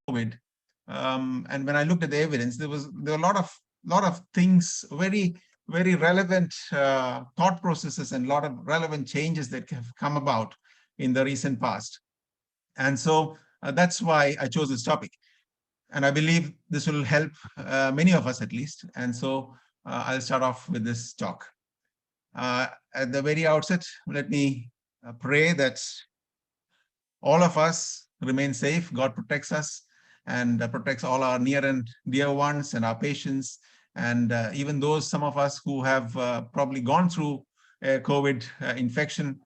COVID. And when I looked at the evidence, there were a lot of things, very relevant thought processes and a lot of relevant changes that have come about in the recent past. And so that's why I chose this topic. And I believe this will help many of us at least. And so I'll start off with this talk. At the very outset, let me pray that all of us remain safe. God protects us and protects all our near and dear ones and our patients. And even those, some of us who have probably gone through a COVID infection,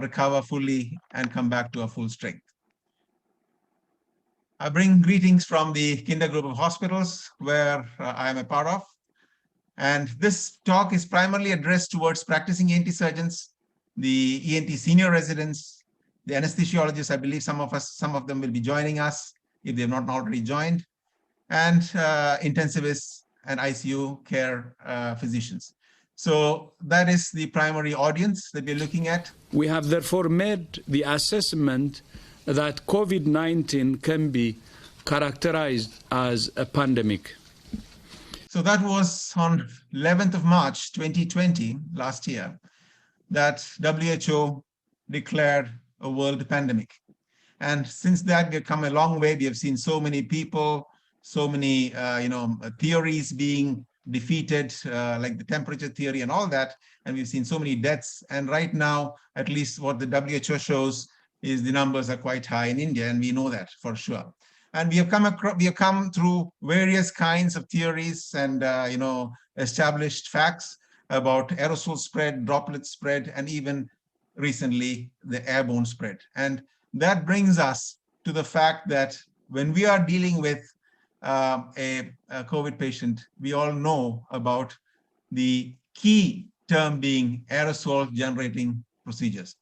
recover fully and come back to a full strength. I bring greetings from the Kinder Group of Hospitals, where I am a part of. And this talk is primarily addressed towards practicing ENT surgeons, the ENT senior residents, the anesthesiologists. I believe some of them will be joining us if they have not already joined, and intensivists and ICU care physicians. So that is the primary audience that we're looking at. We have therefore made the assessment that COVID-19 can be characterized as a pandemic. So that was on 11th of March, 2020, last year, that WHO declared a world pandemic. And since that, we've come a long way. We have seen so many people, so many theories being defeated, like the temperature theory and all that. And we've seen so many deaths. And right now, at least what the WHO shows is the numbers are quite high in India, and we know that for sure. And we have come through various kinds of theories and established facts about aerosol spread, droplet spread, and even recently the airborne spread. And that brings us to the fact that when we are dealing with a COVID patient, we all know about the key term being aerosol generating procedures.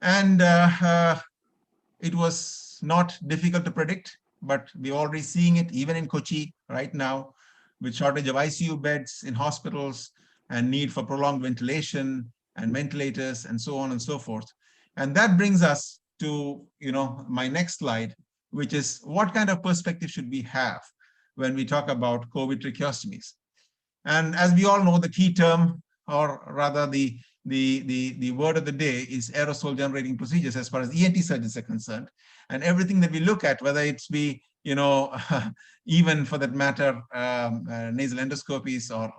And it was not difficult to predict, but we're already seeing it even in Kochi right now, with shortage of ICU beds in hospitals and need for prolonged ventilation and ventilators and so on and so forth. And that brings us to my next slide, which is what kind of perspective should we have when we talk about COVID tracheostomies. And as we all know, the key term, or rather the word of the day, is aerosol generating procedures as far as ENT surgeons are concerned. And everything that we look at, whether it's be, even for that matter, nasal endoscopies, or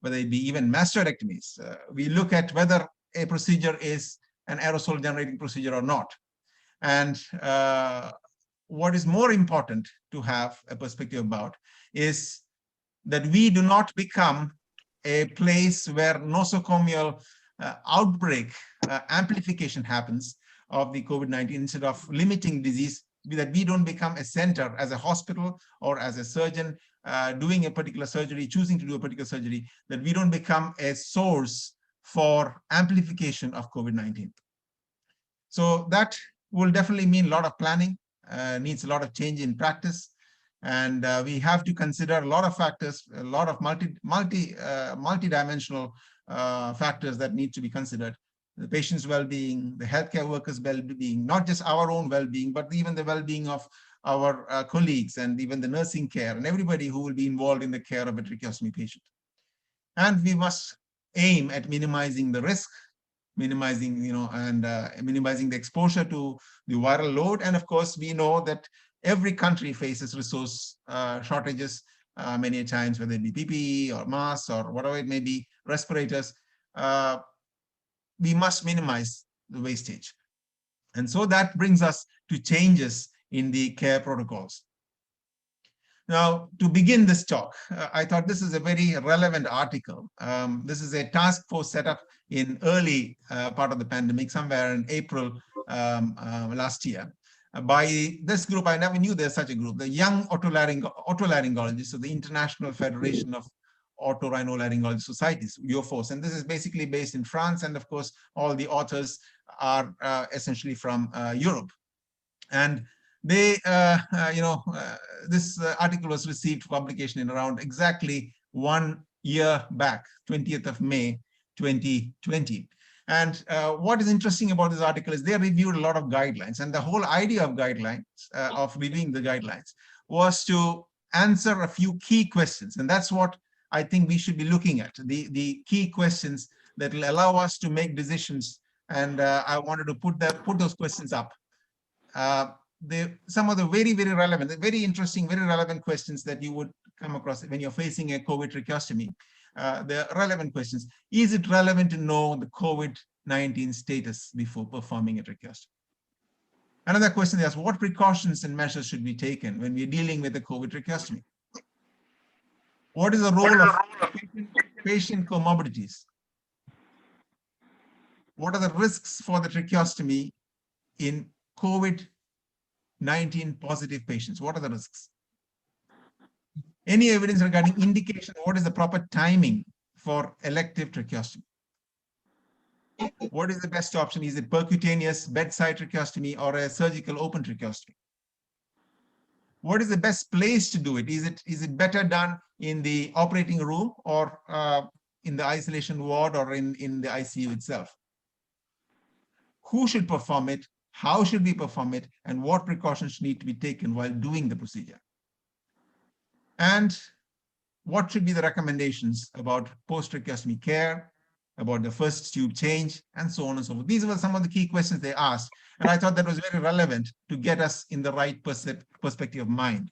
whether it be even mastoidectomies, we look at whether a procedure is an aerosol generating procedure or not. And what is more important to have a perspective about is that we do not become a place where nosocomial outbreak amplification happens of the COVID-19. Instead of limiting disease, that we don't become a center as a hospital or as a surgeon doing a particular surgery, choosing to do a particular surgery, that we don't become a source for amplification of COVID-19. So that will definitely mean a lot of planning, needs a lot of change in practice. And we have to consider a lot of factors, a lot of multi-dimensional factors that need to be considered. The patient's well-being, the healthcare workers' well-being, not just our own well-being, but even the well-being of our colleagues and even the nursing care and everybody who will be involved in the care of a tracheostomy patient. And we must aim at minimizing the risk, minimizing the exposure to the viral load. And of course, we know that every country faces resource shortages many times, whether it be PPE or masks or whatever it may be, respirators. We must minimize the wastage. And so that brings us to changes in the care protocols. Now, to begin this talk, I thought this is a very relevant article. This is a task force set up in early part of the pandemic, somewhere in April last year. By this group, I never knew there's such a group, the Young Otolaryngologists, so the International Federation of Otorhinolaryngology Societies, UFOs. And this is basically based in France. And of course, all the authors are essentially from Europe. And they, this article was received for publication in around exactly 1 year back, 20th of May, 2020. And what is interesting about this article is they reviewed a lot of guidelines, and the whole idea of guidelines, of reviewing the guidelines, was to answer a few key questions. And that's what I think we should be looking at, the key questions that will allow us to make decisions. And I wanted to put those questions up. Some of the very, very relevant, very interesting, very relevant questions that you would come across when you're facing a COVID tracheostomy. The relevant questions. Is it relevant to know the COVID-19 status before performing a tracheostomy? Another question is, what precautions and measures should be taken when we're dealing with the COVID tracheostomy? What is the role of patient comorbidities? What are the risks for the tracheostomy in COVID-19 positive patients? What are the risks? Any evidence regarding indication, what is the proper timing for elective tracheostomy? What is the best option? Is it percutaneous bedside tracheostomy or a surgical open tracheostomy? What is the best place to do it? Is it better done in the operating room or in the isolation ward or in the ICU itself? Who should perform it? How should we perform it? And what precautions need to be taken while doing the procedure? And what should be the recommendations about post-tracheostomy care, about the first tube change, and so on and so forth. These were some of the key questions they asked. And I thought that was very relevant to get us in the right perspective of mind.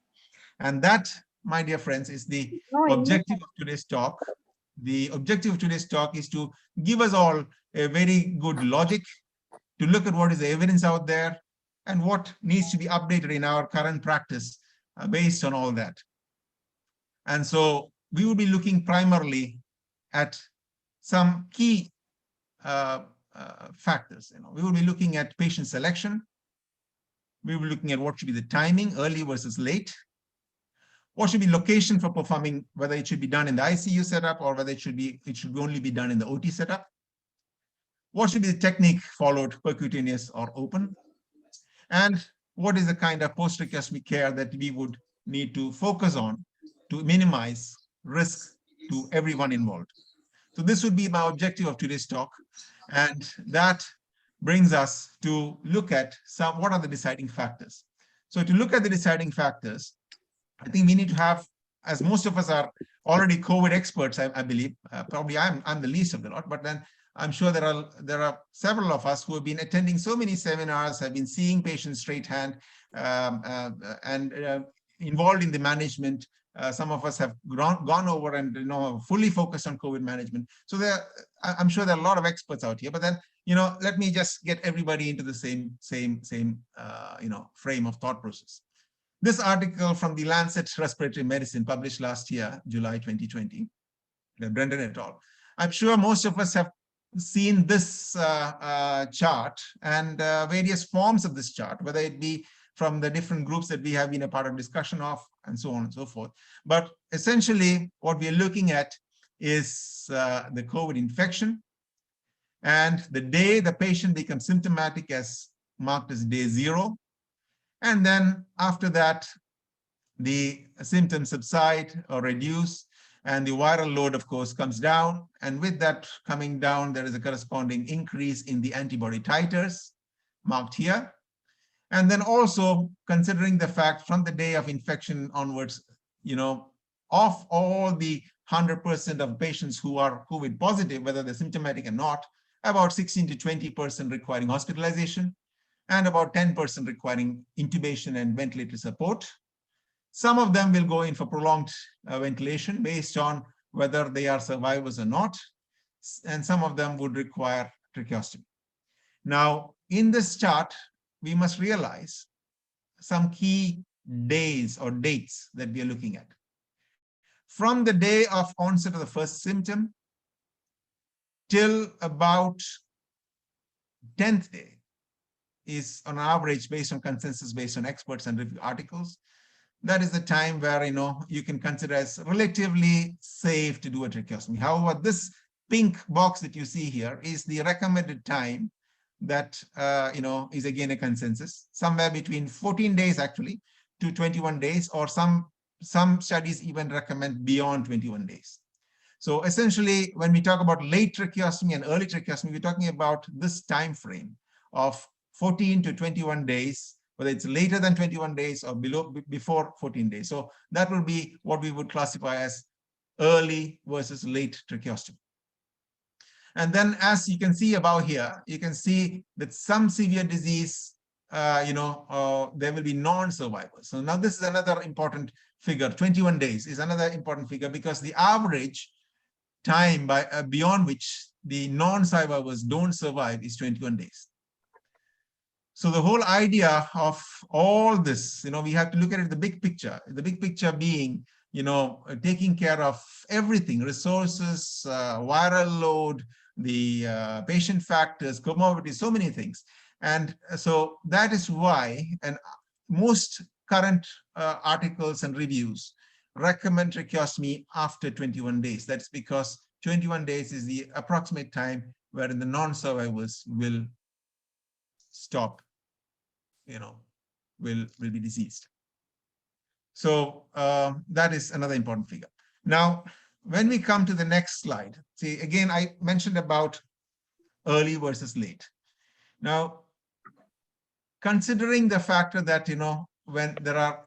And that, my dear friends, is the objective of today's talk. The objective of today's talk is to give us all a very good logic, to look at what is the evidence out there and what needs to be updated in our current practice based on all that. And so we will be looking primarily at some key factors. We will be looking at patient selection. We will be looking at what should be the timing, early versus late. What should be location for performing, whether it should be done in the ICU setup or whether it should only be done in the OT setup. What should be the technique followed, percutaneous or open? And what is the kind of post-tracheostomy care that we would need to focus on to minimize risk to everyone involved? So this would be my objective of today's talk. And that brings us to look at what are the deciding factors. So to look at the deciding factors, I think we need to have, as most of us are already COVID experts, I believe, probably I'm the least of the lot, but then I'm sure there are several of us who have been attending so many seminars, have been seeing patients straight hand, and involved in the management. Some of us have gone over and fully focused on COVID management. So I'm sure there are a lot of experts out here. But then let me just get everybody into the same frame of thought process. This article from the Lancet Respiratory Medicine, published last year, July 2020, Brendan et al. I'm sure most of us have seen this chart and various forms of this chart, whether it be from the different groups that we have been a part of discussion of, and so on and so forth. But essentially, what we are looking at is the COVID infection, and the day the patient becomes symptomatic as marked as day 0. And then after that, the symptoms subside or reduce, and the viral load, of course, comes down. And with that coming down, there is a corresponding increase in the antibody titers, marked here. And then also considering the fact from the day of infection onwards, of all the 100% of patients who are COVID positive, whether they're symptomatic or not, about 16 to 20% requiring hospitalization, and about 10% requiring intubation and ventilator support. Some of them will go in for prolonged ventilation based on whether they are survivors or not, and some of them would require tracheostomy. Now, in this chart, we must realize some key days or dates that we are looking at. From the day of onset of the first symptom till about 10th day is on average, based on consensus, based on experts and review articles. That is the time where you can consider as relatively safe to do a tracheostomy. However, this pink box that you see here is the recommended time that is again a consensus, somewhere between 14 days actually to 21 days, or some studies even recommend beyond 21 days. So essentially, when we talk about late tracheostomy and early tracheostomy, we're talking about this time frame of 14 to 21 days, whether it's later than 21 days or before 14 days. So that will be what we would classify as early versus late tracheostomy. And then, as you can see above here, you can see that some severe disease, there will be non-survivors. So now this is another important figure. 21 days is another important figure, because the average time beyond which the non-survivors don't survive is 21 days. So the whole idea of all this, we have to look at it, the big picture being, taking care of everything, resources, viral load, the patient factors, comorbidities, so many things. And so that is why, and most current articles and reviews recommend tracheostomy after 21 days. That's because 21 days is the approximate time wherein the non-survivors will stop, will be diseased. So that is another important figure. Now, when we come to the next slide, see, again, I mentioned about early versus late. Now, considering the factor that, when there are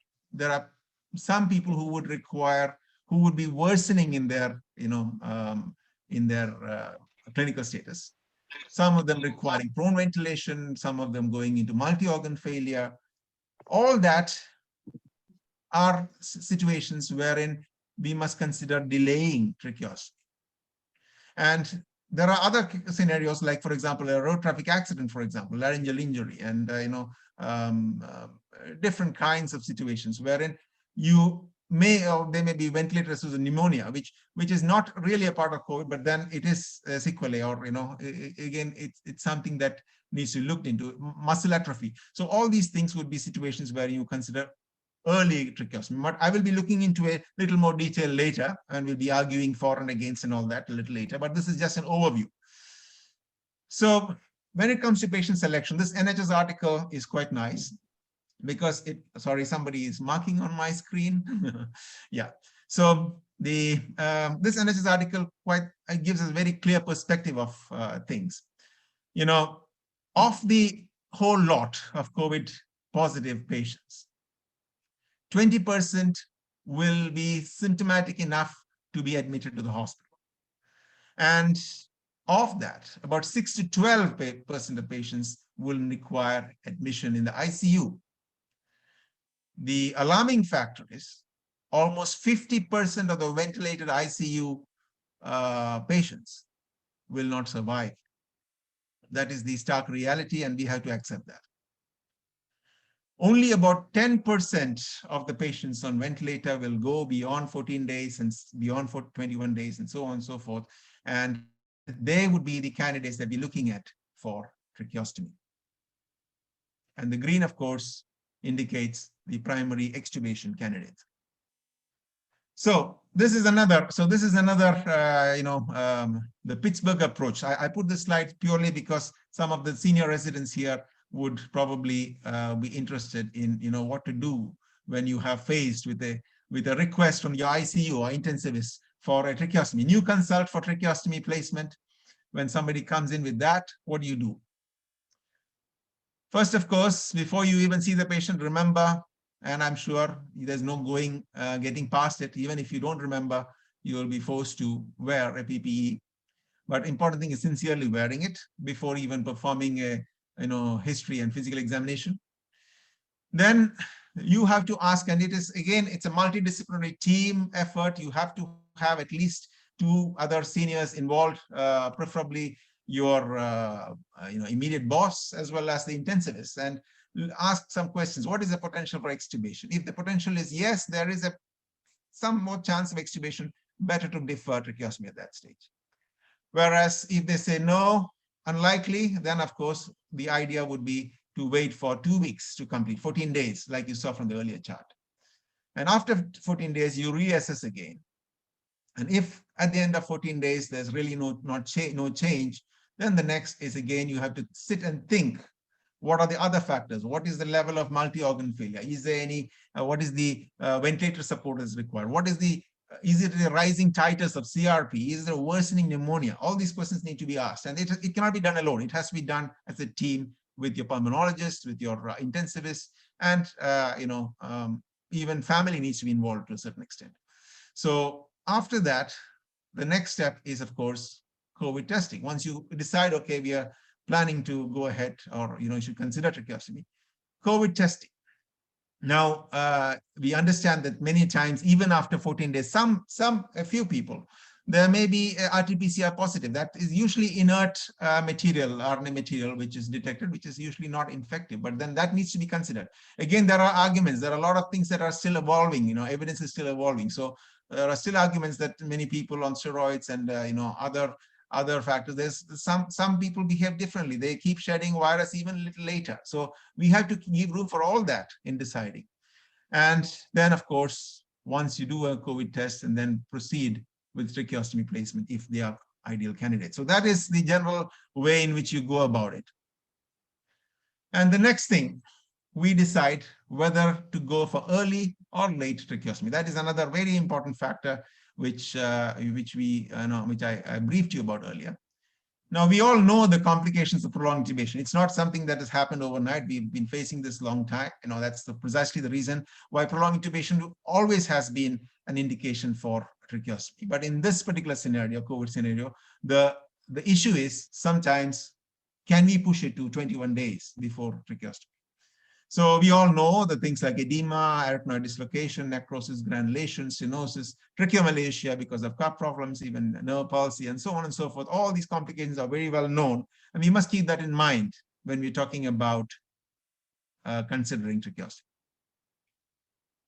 some people who would be worsening in their, clinical status, some of them requiring prone ventilation, some of them going into multi-organ failure. All that are situations wherein we must consider delaying tracheostomy. And there are other scenarios, like, for example, a road traffic accident, for example, laryngeal injury, and different kinds of situations wherein you may, or there may be ventilator-associated pneumonia, which is not really a part of COVID, but then it is a sequelae, or again, it's something that needs to be looked into. Muscle atrophy. So all these things would be situations where you consider early tracheostomy. But I will be looking into a little more detail later, and we'll be arguing for and against and all that a little later. But this is just an overview. So when it comes to patient selection, this NHS article is quite nice, because sorry, somebody is marking on my screen. Yeah. So this NHS article gives us a very clear perspective of things. Of the whole lot of COVID positive patients, 20% will be symptomatic enough to be admitted to the hospital. And of that, about 6 to 12% of patients will require admission in the ICU. The alarming factor is almost 50% of the ventilated ICU patients will not survive. That is the stark reality, and we have to accept that. Only about 10% of the patients on ventilator will go beyond 14 days and beyond 21 days, and so on and so forth. And they would be the candidates that we're looking at for tracheostomy. And the green, of course, indicates the primary extubation candidate. So this is another, the Pittsburgh approach. I put this slide purely because some of the senior residents here would probably be interested in, what to do when you have faced with a request from your ICU or intensivist for a tracheostomy. New consult for tracheostomy placement. When somebody comes in with that, what do you do? First, of course, before you even see the patient, remember, and I'm sure there's no getting past it, even if you don't remember, you will be forced to wear a PPE. But important thing is sincerely wearing it before even performing a history and physical examination. Then you have to ask, and it's a multidisciplinary team effort. You have to have at least 2 other seniors involved, preferably your immediate boss as well as the intensivist, and ask some questions. What is the potential for extubation? If the potential is yes, there is some more chance of extubation, better to defer tracheostomy at that stage. Whereas if they say no, unlikely, then of course the idea would be to wait for 2 weeks to complete, 14 days, like you saw from the earlier chart. And after 14 days, you reassess again. And if at the end of 14 days, there's really no change, then the next is, again, you have to sit and think, what are the other factors? What is the level of multi-organ failure? Is there any, what is the ventilator support is required? What is the Is it the rising titers of CRP? Is it a worsening pneumonia? All these questions need to be asked, and it cannot be done alone. It has to be done as a team with your pulmonologist, with your intensivist, and even family needs to be involved to a certain extent. So after that, the next step is, of course, COVID testing. Once you decide, okay, we are planning to go ahead, or you should consider tracheostomy, COVID testing. Now, we understand that many times, even after 14 days, a few people, there may be RT-PCR positive. That is usually inert material, RNA material, which is detected, which is usually not infective. But then that needs to be considered. Again, there are arguments. There are a lot of things that are still evolving. Evidence is still evolving. So there are still arguments that many people on steroids and other factors. There's some people behave differently. They keep shedding virus even a little later. So we have to give room for all that in deciding. And then, of course, once you do a COVID test, and then proceed with tracheostomy placement if they are ideal candidates. So that is the general way in which you go about it. And the next thing, we decide whether to go for early or late tracheostomy. That is another very important factor which I briefed you about earlier. Now, we all know the complications of prolonged intubation. It's not something that has happened overnight. We've been facing this long time. That's precisely the reason why prolonged intubation always has been an indication for tracheostomy. But in this particular scenario, COVID scenario, the issue is sometimes, can we push it to 21 days before tracheostomy? So we all know the things like edema, arytenoid dislocation, necrosis, granulation, stenosis, tracheomalacia because of cuff problems, even nerve palsy, and so on and so forth. All these complications are very well known, and we must keep that in mind when we're talking about considering tracheostomy.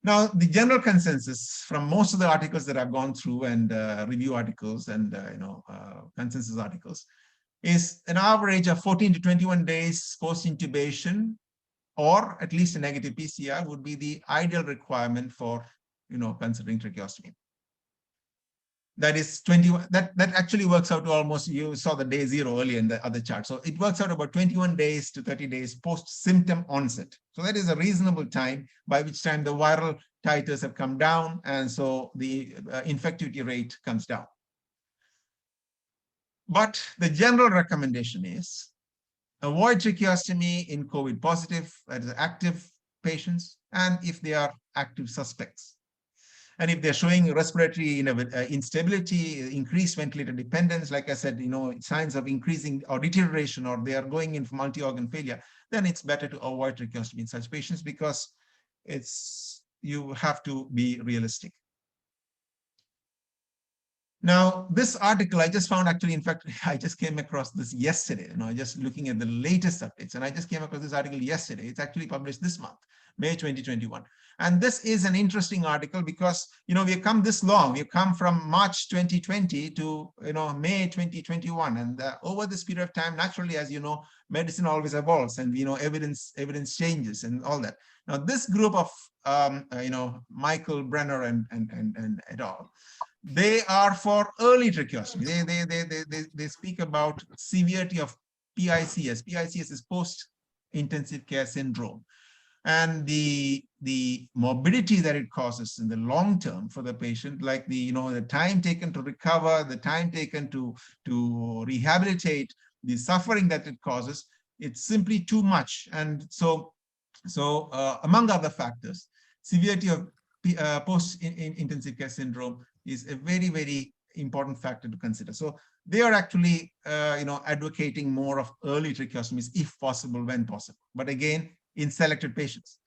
Now, the general consensus from most of the articles that I've gone through, and review articles and consensus articles, is an average of 14 to 21 days post-intubation, or at least a negative PCR would be the ideal requirement for considering tracheostomy. That is 21. That actually works out to almost, you saw the day 0 earlier in the other chart. So it works out about 21 days to 30 days post-symptom onset. So that is a reasonable time by which time the viral titers have come down, and so the infectivity rate comes down. But the general recommendation is avoid tracheostomy in COVID positive, that is active patients, and if they are active suspects. And if they're showing respiratory instability, increased ventilator dependence, like I said, signs of increasing or deterioration, or they are going in for multi-organ failure, then it's better to avoid tracheostomy in such patients, because you have to be realistic. Now, this article I just found, actually, in fact, I just came across this yesterday, just looking at the latest updates, and I just came across this article yesterday. It's actually published this month, May 2021. And this is an interesting article because, we've come this long. We've come from March 2020 to, May 2021. And over this period of time, naturally, as you know, medicine always evolves, and, evidence changes and all that. Now, this group of, Michael Brenner and et al., they are for early tracheostomy. They speak about severity of PICS. PICS is post-intensive care syndrome, and the morbidity that it causes in the long term for the patient, like the time taken to recover, the time taken to rehabilitate, the suffering that it causes, it's simply too much. And so among other factors, severity of post-intensive care syndrome is a very, very important factor to consider. So they are actually, advocating more of early tracheostomies if possible, when possible. But again, in selected patients.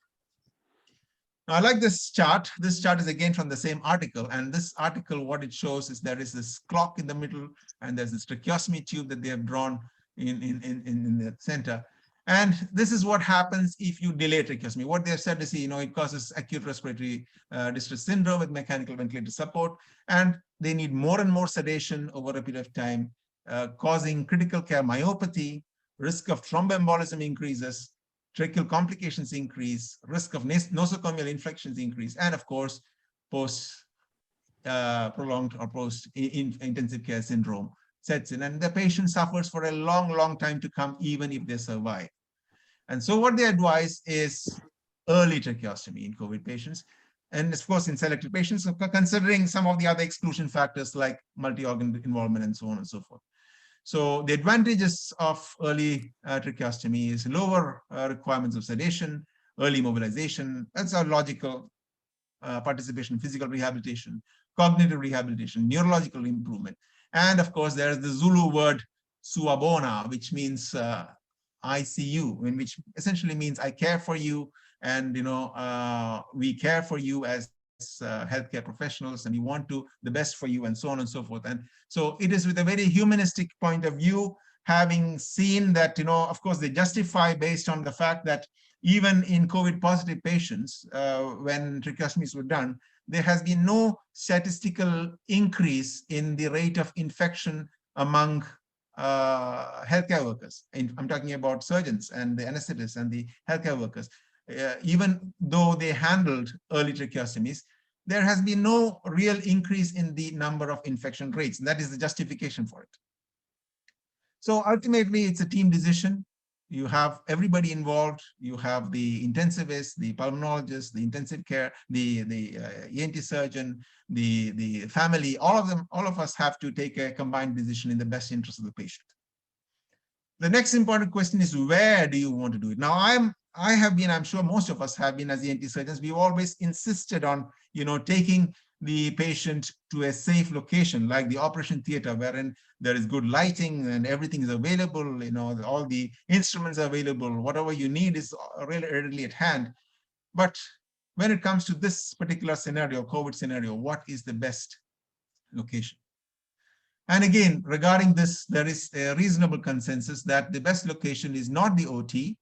Now, I like this chart. This chart is again from the same article. And this article, what it shows is there is this clock in the middle, and there's this tracheostomy tube that they have drawn in the center. And this is what happens if you delay tracheostomy. What they have said is, it causes acute respiratory distress syndrome with mechanical ventilator support, and they need more and more sedation over a period of time, causing critical care myopathy, risk of thromboembolism increases, tracheal complications increase, risk of nosocomial infections increase, and of course, prolonged or post-intensive care syndrome sets in, and the patient suffers for a long, long time to come, even if they survive. And so what they advise is early tracheostomy in COVID patients. And of course, in selected patients, considering some of the other exclusion factors like multi-organ involvement and so on and so forth. So the advantages of early tracheostomy is lower requirements of sedation, early mobilization. That's our logical participation, physical rehabilitation, cognitive rehabilitation, neurological improvement. And of course, there's the Zulu word suabona, which means ICU, in which essentially means I care for you, and we care for you as healthcare professionals, and we want to the best for you, and so on and so forth. And so it is with a very humanistic point of view, having seen that, of course, they justify based on the fact that even in COVID positive patients, when tracheostomies were done, there has been no statistical increase in the rate of infection among healthcare workers. I'm talking about surgeons and the anesthetists and the healthcare workers. Even though they handled early tracheostomies, there has been no real increase in the number of infection rates. And that is the justification for it. So ultimately, it's a team decision. You have everybody involved. You have the intensivist, the pulmonologist, the intensive care, the ENT surgeon, the family. All of us have to take a combined decision in the best interest of the patient. The next important question is, where do you want to do it? Now, I'm sure most of us have been, as ENT surgeons, we've always insisted on, taking the patient to a safe location, like the operation theater, wherein there is good lighting and everything is available, all the instruments are available, whatever you need is really readily at hand. But when it comes to this particular scenario, COVID scenario, what is the best location? And again, regarding this, there is a reasonable consensus that the best location is not the OT,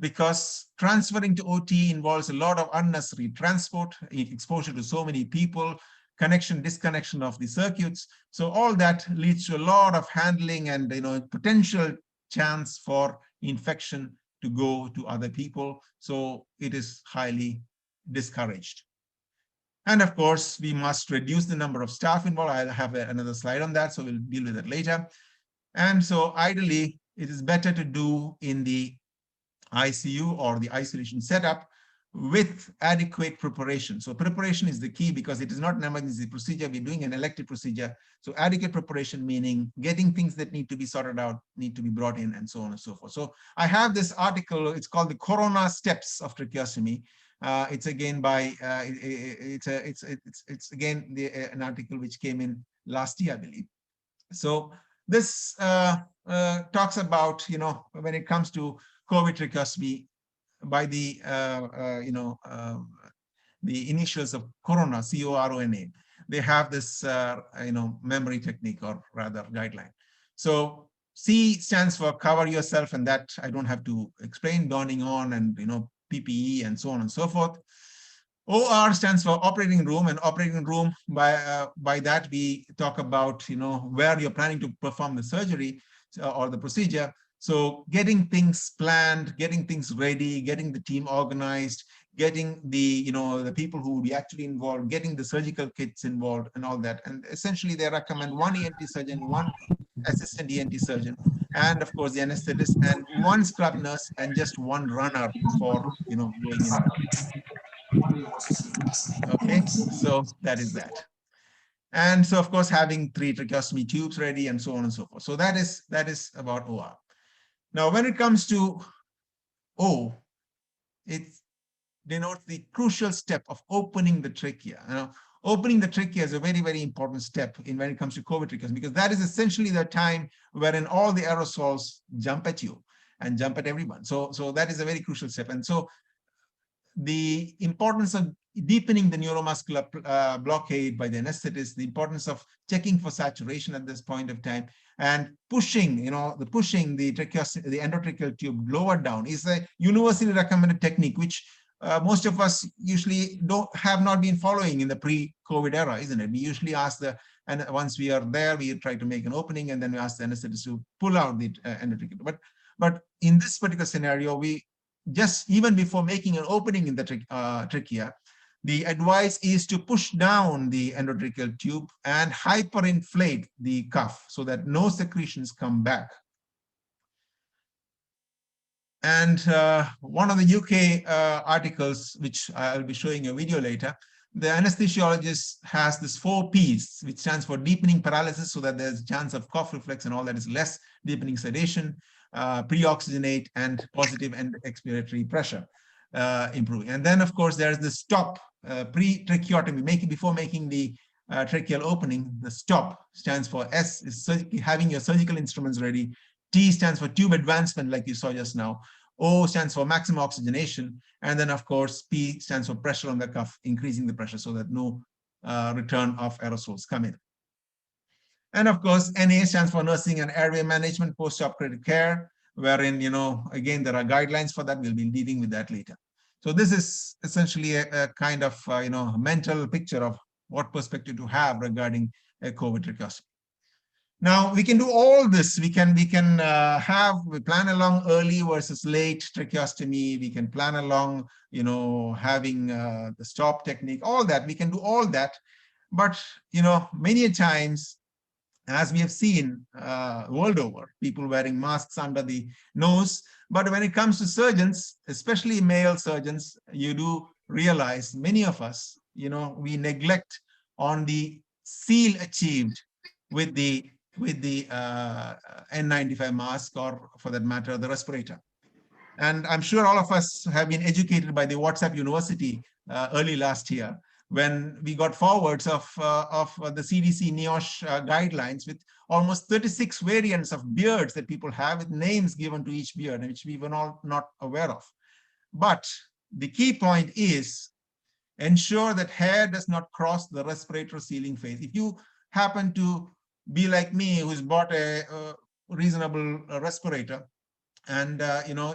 because transferring to OT involves a lot of unnecessary transport, exposure to so many people, connection, disconnection of the circuits. So all that leads to a lot of handling and potential chance for infection to go to other people. So it is highly discouraged. And of course, we must reduce the number of staff involved. I'll have another slide on that, so we'll deal with it later. And so ideally, it is better to do in the ICU or the isolation setup with adequate preparation. So preparation is the key, because it is not an emergency procedure. We're doing an elective procedure. So adequate preparation, meaning getting things that need to be sorted out, need to be brought in, and so on and so forth. So I have this article. It's called The Corona Steps of Tracheostomy. It's again by it's again an article which came in last year, I believe. So this talks about when it comes to COVID tracheostomy, by the initials of Corona, C-O-R-O-N-A. They have this memory technique, or rather guideline. So C stands for cover yourself, and that I don't have to explain, donning on and PPE and so on and so forth. OR stands for operating room, and operating room, by that we talk about where you're planning to perform the surgery or the procedure. So getting things planned, getting things ready, getting the team organized, getting the the people who will be actually involved, getting the surgical kits involved, and all that. And essentially, they recommend one ENT surgeon, one assistant ENT surgeon, and of course the anesthetist, and one scrub nurse, and just one runner for going in and out. Okay, so that is that. And so of course having 3 tracheostomy tubes ready, and so on and so forth. So that is about OR. Now when it comes to O, it denotes the crucial step of opening the trachea. Opening the trachea is a very, very important step when it comes to COVID tracheostomy, because that is essentially the time wherein all the aerosols jump at you and jump at everyone. So that is a very crucial step. And so the importance of deepening the neuromuscular blockade by the anesthetist, the importance of checking for saturation at this point of time, and pushing, the endotracheal tube lower down is a universally recommended technique, which most of us usually have not been following in the pre-COVID era, isn't it? We usually ask and once we are there, we try to make an opening, and then we ask the anesthetist to pull out the endotracheal. But in this particular scenario, we just even before making an opening in the trachea, the advice is to push down the endotracheal tube and hyperinflate the cuff so that no secretions come back. And one of the UK articles, which I'll be showing you a video later, the anesthesiologist has this 4 Ps, which stands for deepening paralysis, so that there's a chance of cough reflex and all that is less, deepening sedation, pre-oxygenate, and positive and expiratory pressure improving. And then, of course, there's the stop, pre-tracheotomy, before making the tracheal opening. The stop stands for S, is having your surgical instruments ready. T stands for tube advancement, like you saw just now. O stands for maximum oxygenation. And then, of course, P stands for pressure on the cuff, increasing the pressure so that no return of aerosols come in. And of course, NA stands for nursing and airway management, post-operative care, wherein, again, there are guidelines for that. We'll be dealing with that later. So this is essentially a kind of, mental picture of what perspective to have regarding a COVID tracheostomy. Now we can do all this. We can plan along early versus late tracheostomy. We can plan along, having the stop technique, all that. We can do all that. But, many times, as we have seen world over, people wearing masks under the nose. But when it comes to surgeons, especially male surgeons, you do realize many of us, we neglect on the seal achieved with the N95 mask, or for that matter, the respirator. And I'm sure all of us have been educated by the WhatsApp University early last year, when we got forwards of the CDC NIOSH guidelines with almost 36 variants of beards that people have, with names given to each beard, which we were all not aware of. But the key point is ensure that hair does not cross the respirator sealing phase. If you happen to be like me, who's bought a reasonable respirator, and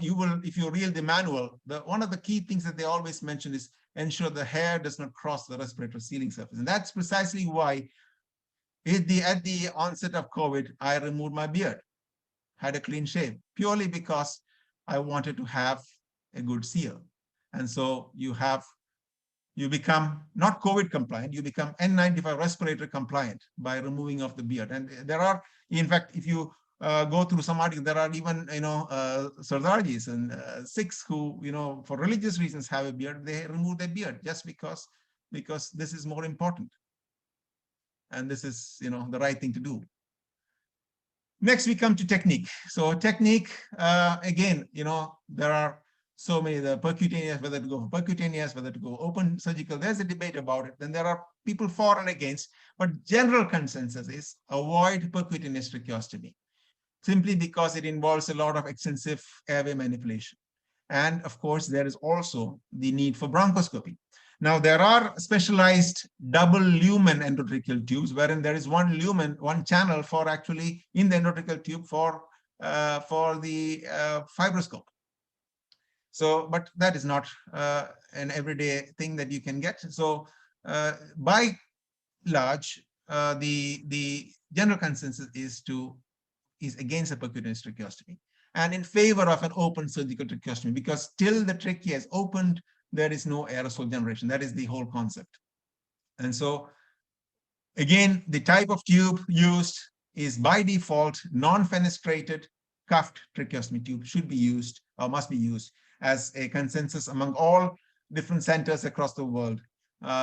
you will, if you read the manual, one of the key things that they always mention is ensure the hair does not cross the respirator sealing surface. And that's precisely why at the onset of COVID, I removed my beard, had a clean shave, purely because I wanted to have a good seal. And so you become not COVID compliant, you become N95 respirator compliant by removing of the beard. And there are, in fact, if you go through some articles, there are even, Sardajis and Sikhs who, for religious reasons have a beard. They remove their beard just because this is more important. And this is, the right thing to do. Next, we come to technique. So technique, again, there are so many, the percutaneous, whether to go for percutaneous, whether to go open surgical, there's a debate about it. Then there are people for and against, but general consensus is avoid percutaneous tracheostomy, simply because it involves a lot of extensive airway manipulation. And of course, there is also the need for bronchoscopy. Now, there are specialized double lumen endotracheal tubes, wherein there is one lumen, one channel for actually in the endotracheal tube for the fibroscope. So, but that is not an everyday thing that you can get. So, by large, the general consensus is against a percutaneous tracheostomy and in favor of an open surgical tracheostomy, because till the trachea is opened, there is no aerosol generation. That is the whole concept. And so, again, the type of tube used is by default non-fenestrated cuffed tracheostomy tube should be used or must be used as a consensus among all different centers across the world,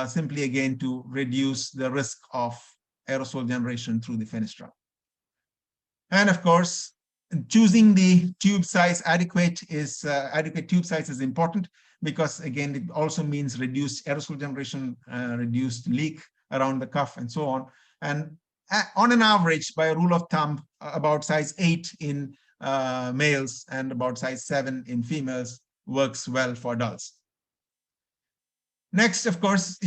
simply again to reduce the risk of aerosol generation through the fenestra. And of course, choosing the tube size adequate tube size is important, because again, it also means reduced aerosol generation, reduced leak around the cuff and so on. And on an average, by a rule of thumb, about size 8 in males and about size 7 in females works well for adults. Next, of course,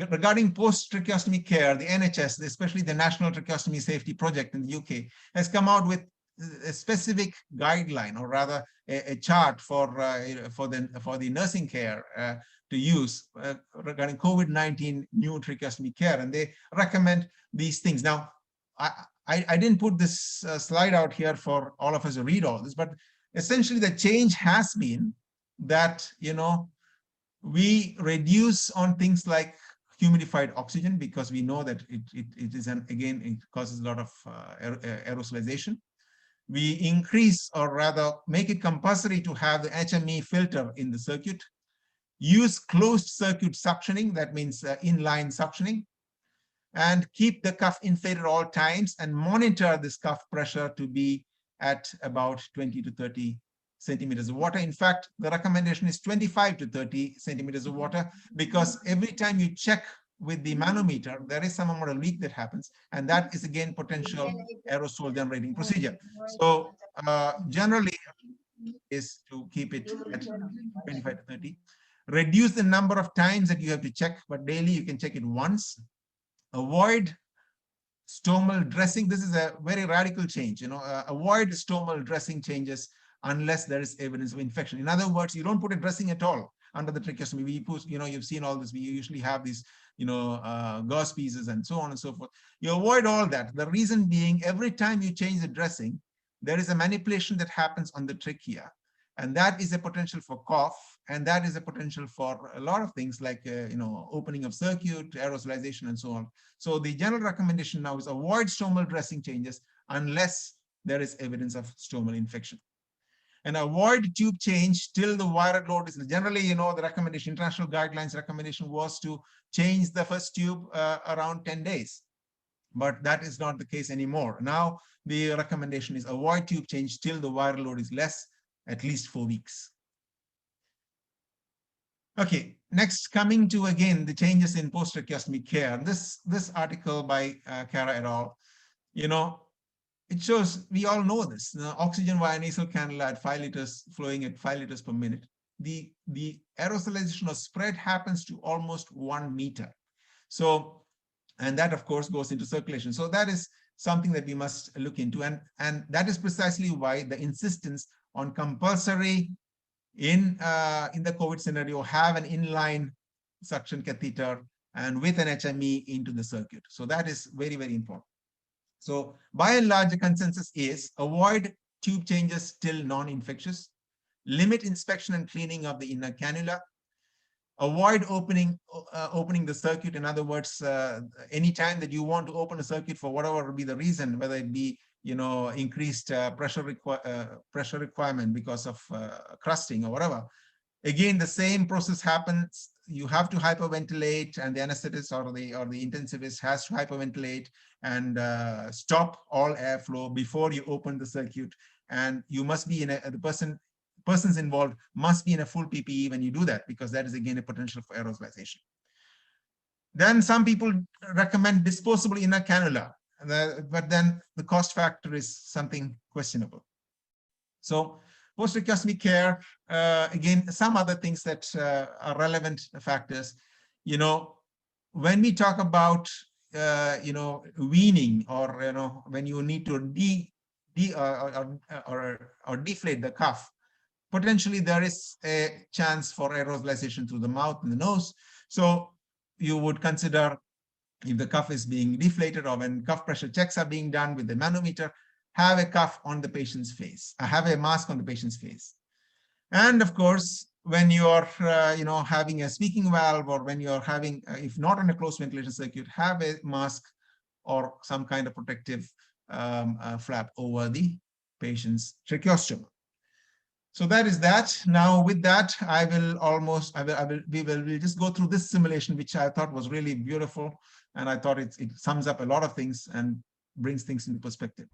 regarding post-tracheostomy care, the NHS, especially the National Tracheostomy Safety Project in the UK, has come out with a specific guideline, or rather a chart for the nursing care to use regarding COVID-19 new tracheostomy care, and they recommend these things. Now, I didn't put this slide out here for all of us to read all this, but essentially the change has been that we reduce on things like humidified oxygen, because we know that it is, again, it causes a lot of aerosolization. We increase, or rather make it compulsory to have the HME filter in the circuit. Use closed circuit suctioning, that means inline suctioning, and keep the cuff inflated all times and monitor this cuff pressure to be at about 20 to 30 centimeters of water. In fact, the recommendation is 25 to 30 centimeters of water, because every time you check with the manometer, there is some amount of leak that happens, and that is again potential aerosol generating procedure. So generally is to keep it at 25 to 30. Reduce the number of times that you have to check, but daily you can check it once. Avoid stomal dressing. This is a very radical change. Avoid stomal dressing changes unless there is evidence of infection. In other words, you don't put a dressing at all under the tracheostomy. We put, you've seen all this. We usually have these, gauze pieces and so on and so forth. You avoid all that. The reason being, every time you change the dressing, there is a manipulation that happens on the trachea, and that is a potential for cough, and that is a potential for a lot of things like, opening of circuit, aerosolization, and so on. So the general recommendation now is avoid stomal dressing changes unless there is evidence of stomal infection. And avoid tube change till the viral load is generally, the recommendation, international guidelines recommendation was to change the first tube around 10 days. But that is not the case anymore. Now, the recommendation is avoid tube change till the viral load is less, at least 4 weeks. Okay, next, coming to again the changes in post-tracheostomy care. This article by Kara et al. It shows, we all know this. Oxygen via nasal cannula at 5 liters, flowing at 5 liters per minute. The aerosolization or spread happens to almost 1 meter. So, and that of course goes into circulation. So that is something that we must look into, and that is precisely why the insistence on compulsory in the COVID scenario have an inline suction catheter and with an HME into the circuit. So that is very, very important. So by and large, the consensus is avoid tube changes till non-infectious, limit inspection and cleaning of the inner cannula, avoid opening the circuit. In other words, any time that you want to open a circuit for whatever be the reason, whether it be increased pressure requirement because of crusting or whatever, again the same process happens. You have to hyperventilate, and the anesthetist or the intensivist has to hyperventilate and stop all airflow before you open the circuit. And you must be in the persons involved must be in a full PPE when you do that, because that is again a potential for aerosolization. Then some people recommend disposable inner cannula, but then the cost factor is something questionable. So post-tracheostomy care, again, some other things that are relevant factors. When we talk about weaning, or when you need to deflate the cuff, potentially there is a chance for aerosolization through the mouth and the nose. So you would consider, if the cuff is being deflated or when cuff pressure checks are being done with the manometer, have a cuff on the patient's face, have a mask on the patient's face. And of course, when you're having a speaking valve, or when you're having, if not on a closed ventilation circuit, have a mask or some kind of protective flap over the patient's tracheostomy. So that is that. Now with that, we'll just go through this simulation, which I thought was really beautiful. And I thought it sums up a lot of things and brings things into perspective.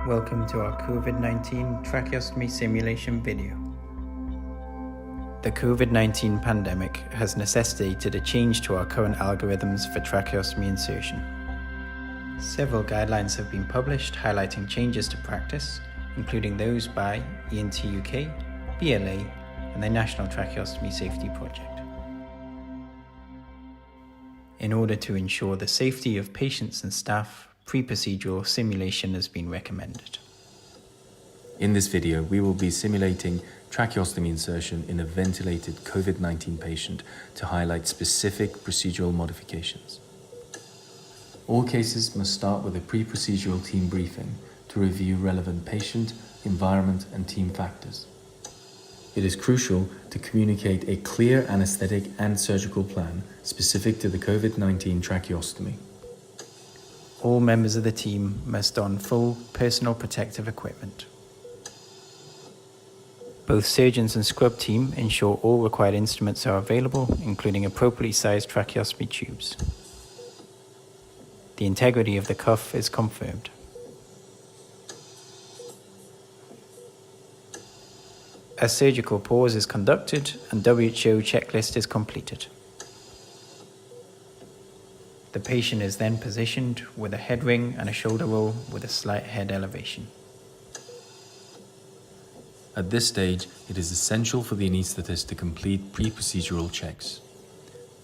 Welcome to our COVID-19 tracheostomy simulation video. The COVID-19 pandemic has necessitated a change to our current algorithms for tracheostomy insertion. Several guidelines have been published highlighting changes to practice, including those by ENT-UK, BLA, and the National Tracheostomy Safety Project. In order to ensure the safety of patients and staff, pre-procedural simulation has been recommended. In this video, we will be simulating tracheostomy insertion in a ventilated COVID-19 patient to highlight specific procedural modifications. All cases must start with a pre-procedural team briefing to review relevant patient, environment, and team factors. It is crucial to communicate a clear anesthetic and surgical plan specific to the COVID-19 tracheostomy. All members of the team must don full personal protective equipment. Both surgeons and scrub team ensure all required instruments are available, including appropriately sized tracheostomy tubes. The integrity of the cuff is confirmed. A surgical pause is conducted and WHO checklist is completed. The patient is then positioned with a head ring and a shoulder roll with a slight head elevation. At this stage, it is essential for the anaesthetist to complete pre-procedural checks.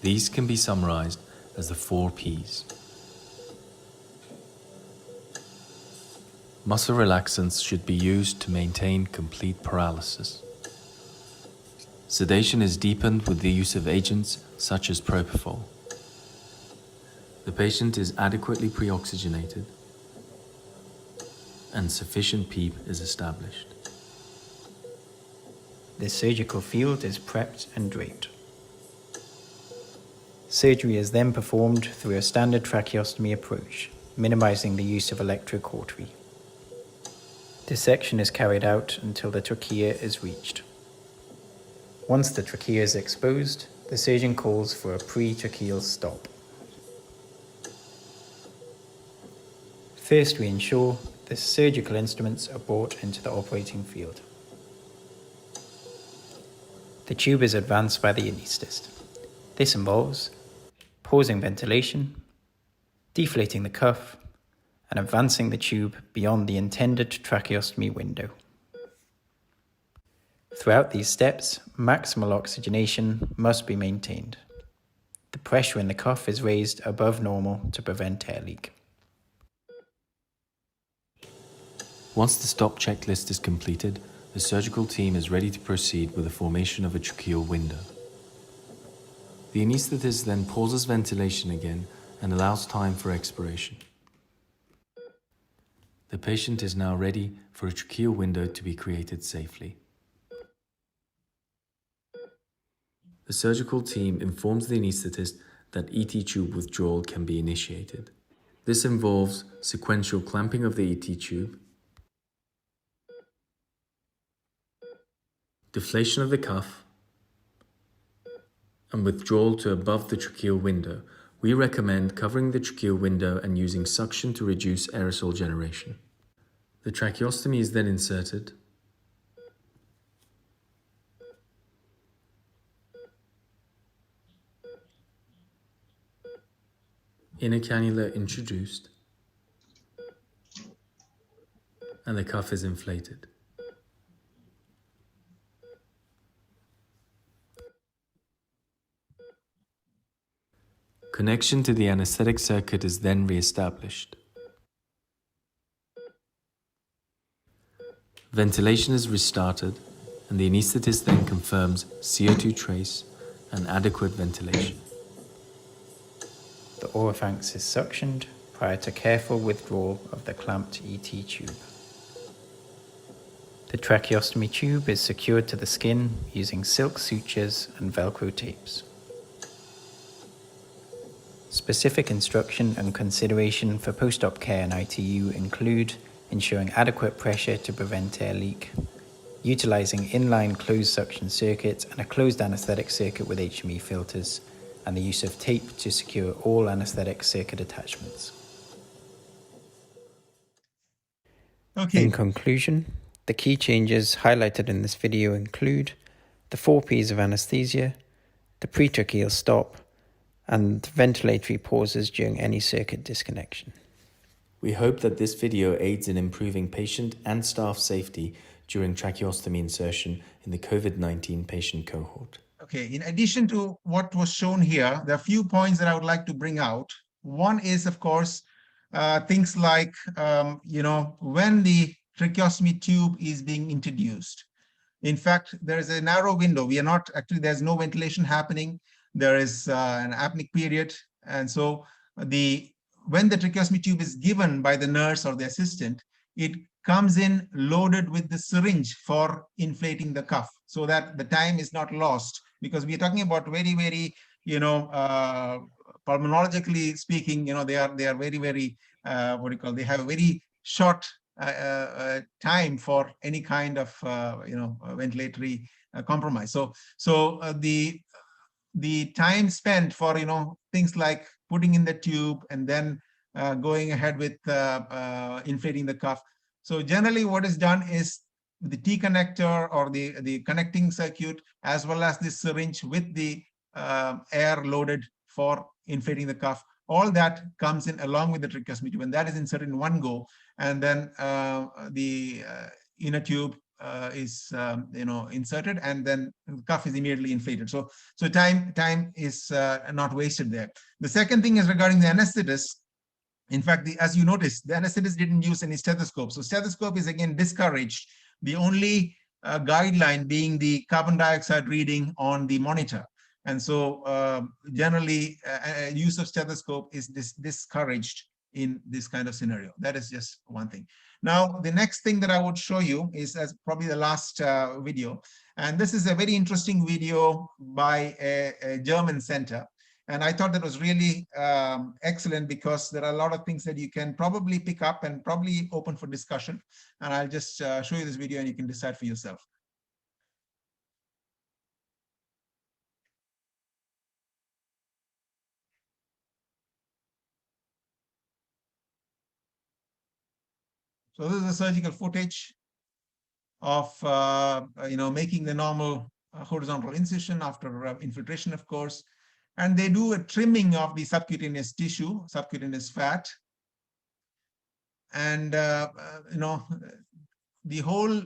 These can be summarized as the 4 Ps. Muscle relaxants should be used to maintain complete paralysis. Sedation is deepened with the use of agents such as propofol. The patient is adequately pre-oxygenated and sufficient PEEP is established. The surgical field is prepped and draped. Surgery is then performed through a standard tracheostomy approach, minimizing the use of electrocautery. Dissection is carried out until the trachea is reached. Once the trachea is exposed, the surgeon calls for a pre-tracheal stop. First, we ensure the surgical instruments are brought into the operating field. The tube is advanced by the anaesthetist. This involves pausing ventilation, deflating the cuff, and advancing the tube beyond the intended tracheostomy window. Throughout these steps, maximal oxygenation must be maintained. The pressure in the cuff is raised above normal to prevent air leak. Once the stop checklist is completed, the surgical team is ready to proceed with the formation of a tracheal window. The anaesthetist then pauses ventilation again and allows time for expiration. The patient is now ready for a tracheal window to be created safely. The surgical team informs the anaesthetist that ET tube withdrawal can be initiated. This involves sequential clamping of the ET tube, deflation of the cuff, and withdrawal to above the tracheal window. We recommend covering the tracheal window and using suction to reduce aerosol generation. The tracheostomy is then inserted. Inner cannula introduced, and the cuff is inflated. Connection to the anesthetic circuit is then re-established. Ventilation is restarted, and the anaesthetist then confirms CO2 trace and adequate ventilation. The oripharynx is suctioned prior to careful withdrawal of the clamped ET tube. The tracheostomy tube is secured to the skin using silk sutures and Velcro tapes. Specific instruction and consideration for post-op care in ITU include ensuring adequate pressure to prevent air leak, utilizing inline closed suction circuit and a closed anesthetic circuit with HME filters, and the use of tape to secure all anesthetic circuit attachments. Okay. In conclusion, the key changes highlighted in this video include the 4 Ps of anesthesia, the pre-tracheal stop, and ventilatory pauses during any circuit disconnection. We hope that this video aids in improving patient and staff safety during tracheostomy insertion in the COVID-19 patient cohort. Okay, in addition to what was shown here, there are a few points that I would like to bring out. One is, of course, things like, when the tracheostomy tube is being introduced. In fact, there is a narrow window. There's no ventilation happening. There is an apneic period. And so when the tracheostomy tube is given by the nurse or the assistant, it comes in loaded with the syringe for inflating the cuff so that the time is not lost, because we are talking about very, very, pulmonologically speaking, they are very, very, they have a very short time for any kind of, ventilatory compromise. So the time spent for, things like putting in the tube and then going ahead with inflating the cuff. So generally what is done is the T connector or the connecting circuit, as well as the syringe with the air loaded for inflating the cuff. All that comes in along with the tracheostomy tube, and that is inserted in one go. And then the inner tube is inserted, and then the cuff is immediately inflated. So time is not wasted there. The second thing is regarding the anesthetist. In fact, as you notice, the anesthetist didn't use any stethoscope. So stethoscope is again discouraged. The only guideline being the carbon dioxide reading on the monitor. And so generally use of stethoscope is discouraged in this kind of scenario. That is just one thing. Now, the next thing that I would show you is as probably the last video. And this is a very interesting video by a German center. And I thought that was really excellent, because there are a lot of things that you can probably pick up and probably open for discussion. And I'll just show you this video and you can decide for yourself. So this is the surgical footage of making the normal horizontal incision after infiltration, of course. And they do a trimming of the subcutaneous tissue, subcutaneous fat. And the whole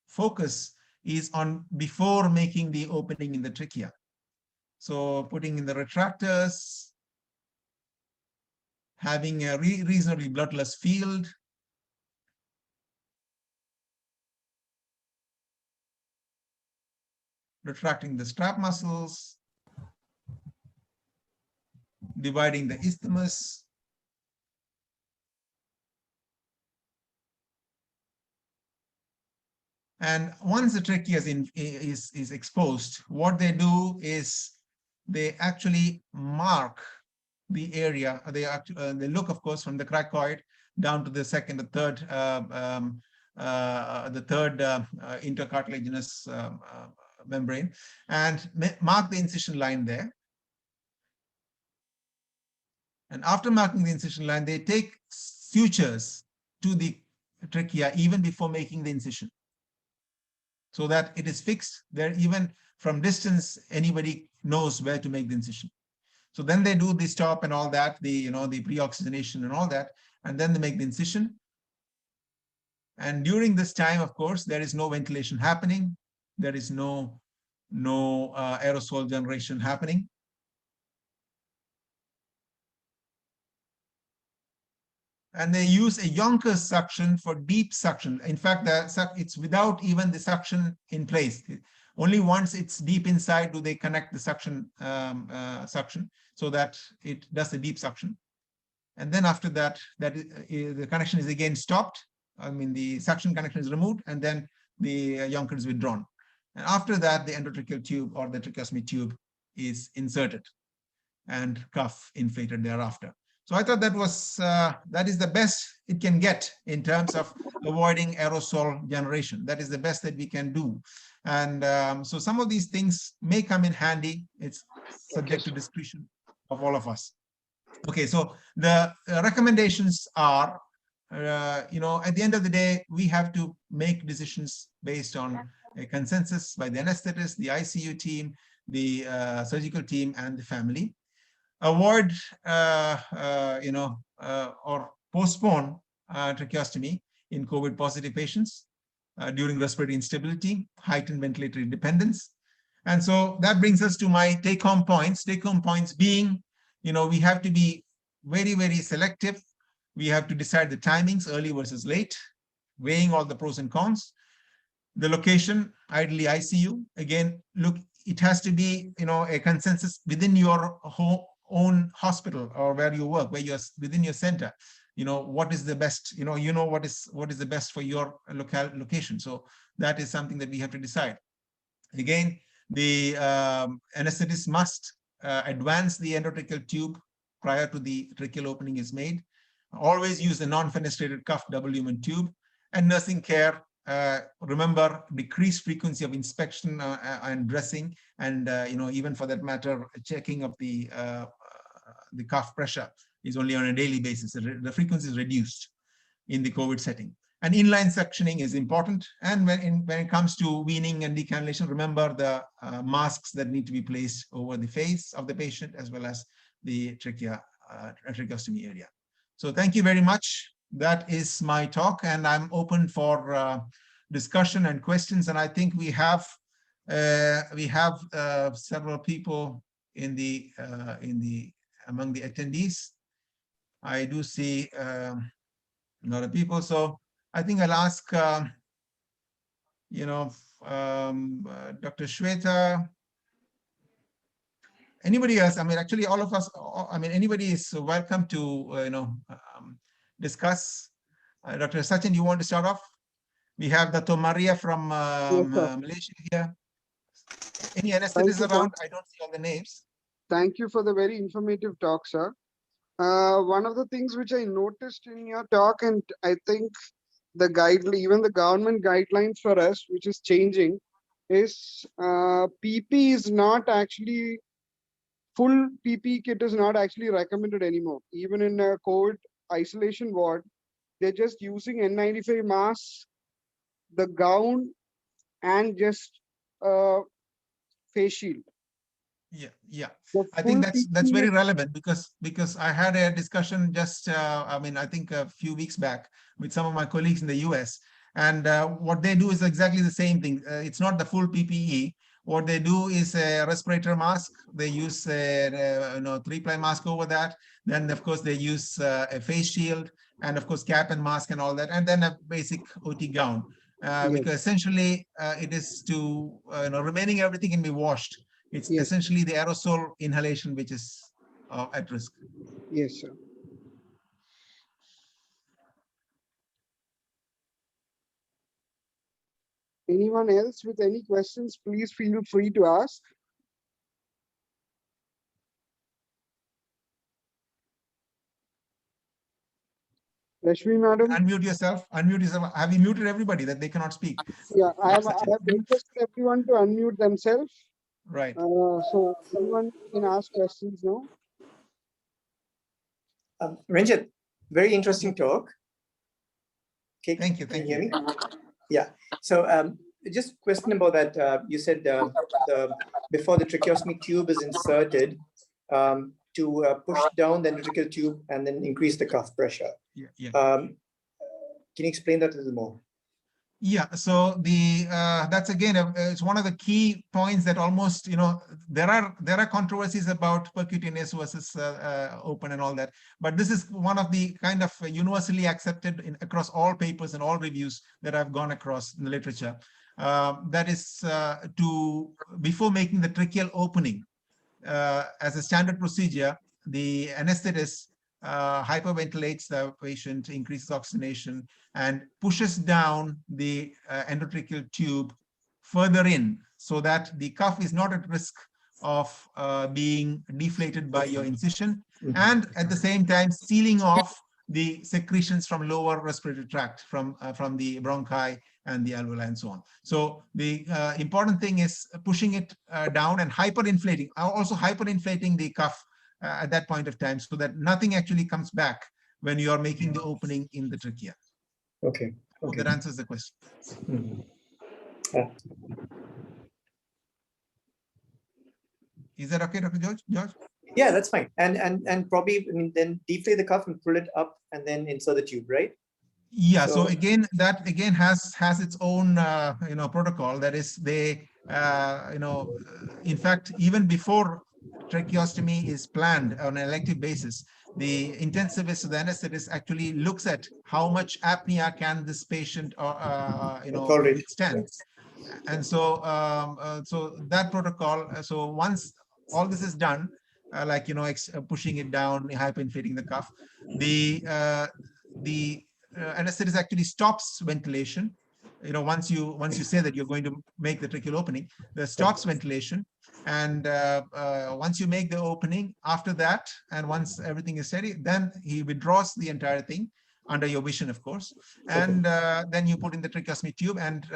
focus is on before making the opening in the trachea. So putting in the retractors, having a reasonably bloodless field, retracting the strap muscles, dividing the isthmus, and once the trachea is exposed, what they do is they actually mark the area. They look, of course, from the cricoid down to the second, the third intercartilaginous membrane, and mark the incision line there. And after marking the incision line, they take sutures to the trachea even before making the incision, so that it is fixed there. Even from distance, anybody knows where to make the incision. So then they do the stop and all that, the pre-oxygenation and all that, and then they make the incision. And during this time, of course, there is no ventilation happening. There is no aerosol generation happening. And they use a Yonkers suction for deep suction. In fact, it's without even the suction in place. Only once it's deep inside do they connect the suction so that it does a deep suction. And then after that, the connection is again stopped. I mean, the suction connection is removed, and then the Yonkers is withdrawn. And after that, the endotracheal tube or the tracheostomy tube is inserted and cuff inflated thereafter. So I thought that is the best it can get in terms of avoiding aerosol generation. That is the best that we can do. And so some of these things may come in handy. It's subject to discretion of all of us. Okay, so the recommendations are, at the end of the day, we have to make decisions based on a consensus by the anesthetist, the ICU team, the surgical team, and the family. Avoid, or postpone tracheostomy in COVID-positive patients during respiratory instability, heightened ventilatory dependence. And so that brings us to my take-home points. Take-home points being, we have to be very, very selective. We have to decide the timings, early versus late, weighing all the pros and cons. The location, ideally ICU. Again, look, it has to be, a consensus within your own hospital or where you work, where you're within your center. What is the best, what is the best for your location. So that is something that we have to decide. Again, The anesthetist must advance the endotracheal tube prior to the tracheal opening is made. Always use a non-fenestrated cuff double lumen tube. And nursing care, remember, decreased frequency of inspection and dressing, and even for that matter, checking of the cuff pressure is only on a daily basis. The frequency is reduced in the COVID setting. And inline suctioning is important. And when it comes to weaning and decannulation, remember the masks that need to be placed over the face of the patient as well as the tracheostomy area. So thank you very much. That is my talk, and I'm open for discussion and questions. And I think we have several people among the attendees. I do see a lot of people. So I think I'll ask, Dr. Shweta, anybody else? I mean, actually, all of us. I mean, anybody is welcome to discuss. Dr. Sachin, you want to start off? We have Dr. Maria from Malaysia here. Any anesthetists around? I don't see all the names. Thank you for the very informative talk, sir. One of the things which I noticed in your talk, and I think even the government guidelines for us, which is changing, is PP is not actually, full PP kit is not actually recommended anymore. Even in a COVID isolation ward, they're just using N95 masks, the gown, and just face shield. Yeah. I think that's very relevant because I had a discussion just I think a few weeks back with some of my colleagues in the US, and what they do is exactly the same thing. It's not the full PPE. What they do is a respirator mask. They use a 3-ply mask over that. Then of course they use a face shield, and of course cap and mask and all that, and then a basic OT gown. Because essentially it is to remaining everything can be washed. It's essentially the aerosol inhalation which is at risk. Yes, sir. Anyone else with any questions, please feel free to ask. Rashmi, madam. Unmute yourself. Unmute yourself. Have you muted everybody that they cannot speak? Yeah, I have requested everyone to unmute themselves. Right. So anyone can ask questions now. Ranjit, very interesting talk. Okay, thank you. Can you hear me? Yeah. So just question about that. You said before the tracheostomy tube is inserted, to push down the endotracheal tube and then increase the cuff pressure. Yeah. Can you explain that a little more? Yeah, so that's again it's one of the key points that almost there are controversies about percutaneous versus open and all that, but this is one of the kind of universally accepted across all papers and all reviews that I've gone across in the literature. That is before making the tracheal opening as a standard procedure, the anesthetist hyperventilates the patient, increases oxygenation, and pushes down the endotracheal tube further in so that the cuff is not at risk of being deflated by your incision, and at the same time sealing off the secretions from lower respiratory tract, from the bronchi and the alveoli and so on. So the important thing is pushing it down and hyperinflating, also hyperinflating the cuff at that point of time, so that nothing actually comes back when you are making the opening in the trachea. Okay. Hope that answers the question. Yeah. Is that okay, Dr. George? Yeah, that's fine. And probably then deflate the cuff and pull it up and then insert the tube, right? Yeah. So again, that has its own protocol. That is, they in fact, even before tracheostomy is planned on an elective basis, the intensivist, the anesthetist, actually looks at how much apnea can this patient withstand. And so so that protocol, so once all this is done, pushing it down, hyperinflating the cuff, the anesthetist actually stops ventilation, once you say that you're going to make the tracheal opening, the stops ventilation. And once you make the opening, after that, and once everything is steady, then he withdraws the entire thing under your vision, of course. And then you put in the tracheostomy tube, and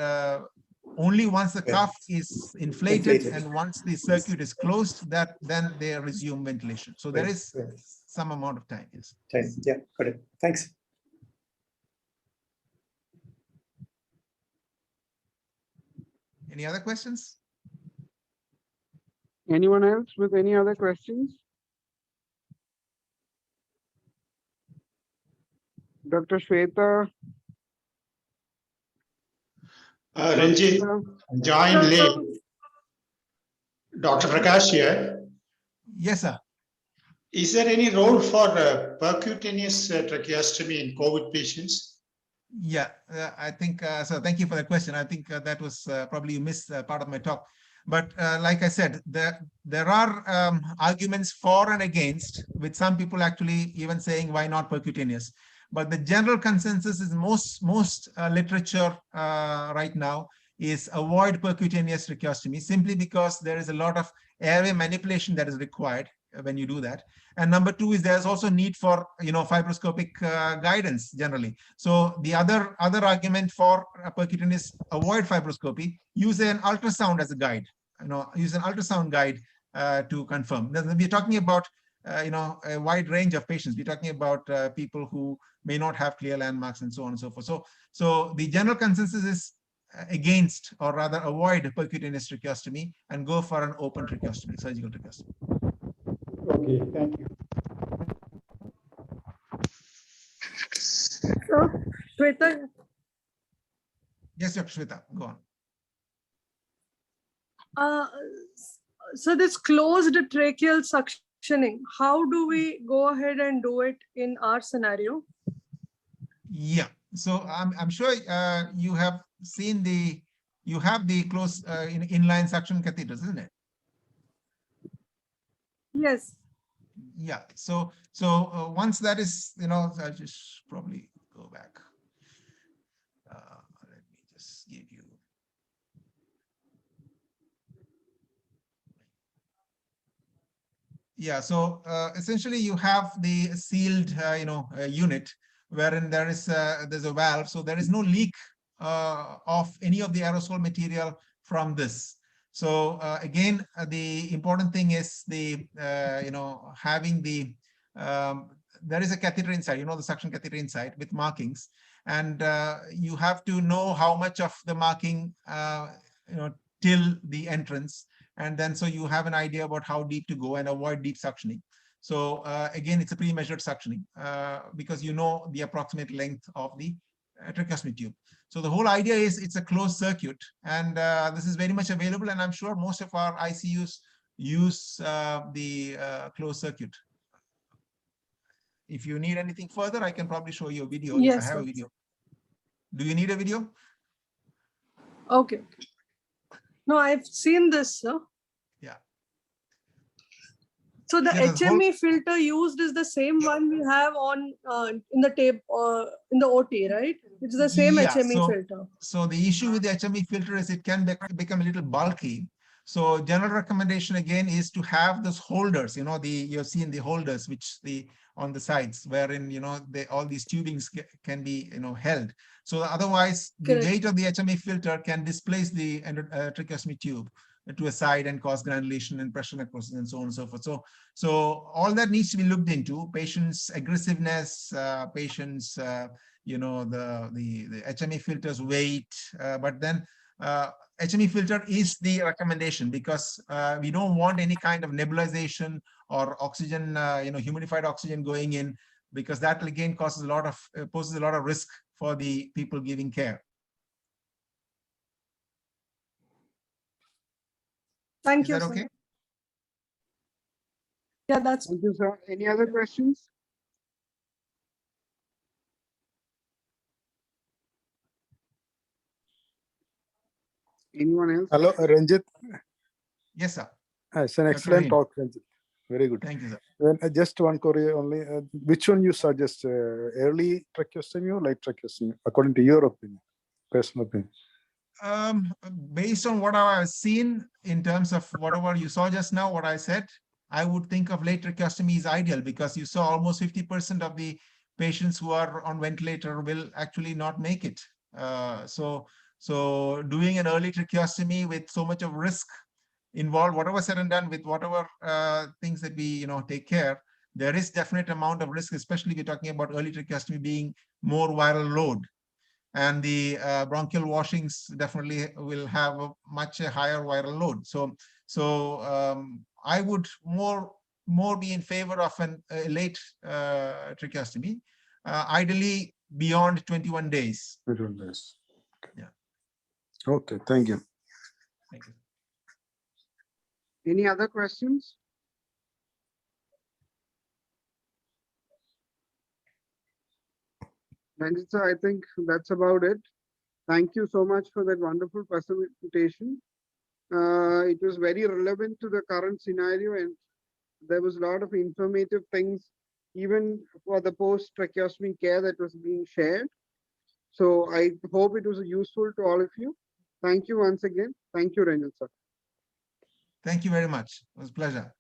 only once the cuff is inflated and once the circuit is closed, that then they resume ventilation. So there is some amount of time. Yes. Yeah, got it. Thanks. Any other questions? Anyone else with any other questions? Dr. Shweta? Ranjit, joined late. Dr. Prakash here. Yes, sir. Is there any role for percutaneous tracheostomy in COVID patients? Yeah, I think so. Thank you for the question. I think that was probably you missed part of my talk. But like I said, there are arguments for and against, with some people actually even saying why not percutaneous. But the general consensus is most literature right now is avoid percutaneous tracheostomy, simply because there is a lot of airway manipulation that is required when you do that. And number two is there's also need for fibroscopic guidance generally. So the other argument for percutaneous, avoid fibroscopy, use an ultrasound as a guide. Use an ultrasound guide to confirm. We're talking about a wide range of patients. We're talking about people who may not have clear landmarks and so on and so forth. So the general consensus is against, or rather avoid, percutaneous tracheostomy and go for an open tracheostomy, surgical tracheostomy. Okay, thank you. So, Shweta? Yes, Dr. Shweta, go on. So this closed tracheal suctioning, how do we go ahead and do it in our scenario? Yeah, so I'm sure you have seen you have the closed inline suction catheters, isn't it? Yes. Yeah, so once that is, I'll just probably go back. Let me just give you. Yeah, so essentially you have the sealed, unit wherein there's a valve, so there is no leak of any of the aerosol material from this. So again, the important thing is the having the there is a catheter inside, the suction catheter inside with markings, and you have to know how much of the marking till the entrance. And then so you have an idea about how deep to go and avoid deep suctioning. So again, it's a pre-measured suctioning because you know the approximate length of the tracheostomy tube. So the whole idea is it's a closed circuit, and this is very much available. And I'm sure most of our ICUs use the closed circuit. If you need anything further, I can probably show you a video. Yes, I have a video. Do you need a video? Okay. No, I've seen this, sir. Yeah. So the HME filter used is the same one we have on in the tape in the OT, right? It's the same HME filter. So the issue with the HME filter is it can become a little bulky. So general recommendation again is to have those holders. You've seen the holders which on the sides, wherein all these tubings can be held. So otherwise, the weight of the HME filter can displace the tracheostomy tube to a side and cause granulation and pressure necrosis and so on and so forth. So all that needs to be looked into: patient's aggressiveness, patient's the HME filter's weight. But then HME filter is the recommendation because we don't want any kind of nebulization or oxygen, humidified oxygen going in, because that again poses a lot of risk for the people giving care. Thank you, Is that sir. okay? Yeah, that's. Thank you, sir. Any other questions? Anyone else? Hello, Ranjit. Yes, sir. It's an excellent talk, Ranjit. Very good. Thank you, sir. Then just one query only. Which one you suggest? Early tracheostomy or late tracheostomy, according to your opinion? personal opinion. Based on what I've seen in terms of whatever you saw just now, what I said, I would think of late tracheostomy is ideal because you saw almost 50% of the patients who are on ventilator will actually not make it. So doing an early tracheostomy with so much of risk involved, whatever said and done with whatever things that we take care, there is definite amount of risk, especially if we're talking about early tracheostomy being more viral load. And the bronchial washings definitely will have a much higher viral load. So I would more be in favor of a late tracheostomy, ideally beyond 21 days. 21 days. Okay. Yeah. Okay, thank you. Thank you. Any other questions? Ranjit sir, I think that's about it. Thank you so much for that wonderful presentation. It was very relevant to the current scenario, and there was a lot of informative things, even for the post-tracheostomy care that was being shared. So I hope it was useful to all of you. Thank you once again. Thank you, Ranjit sir. Thank you very much. It was a pleasure.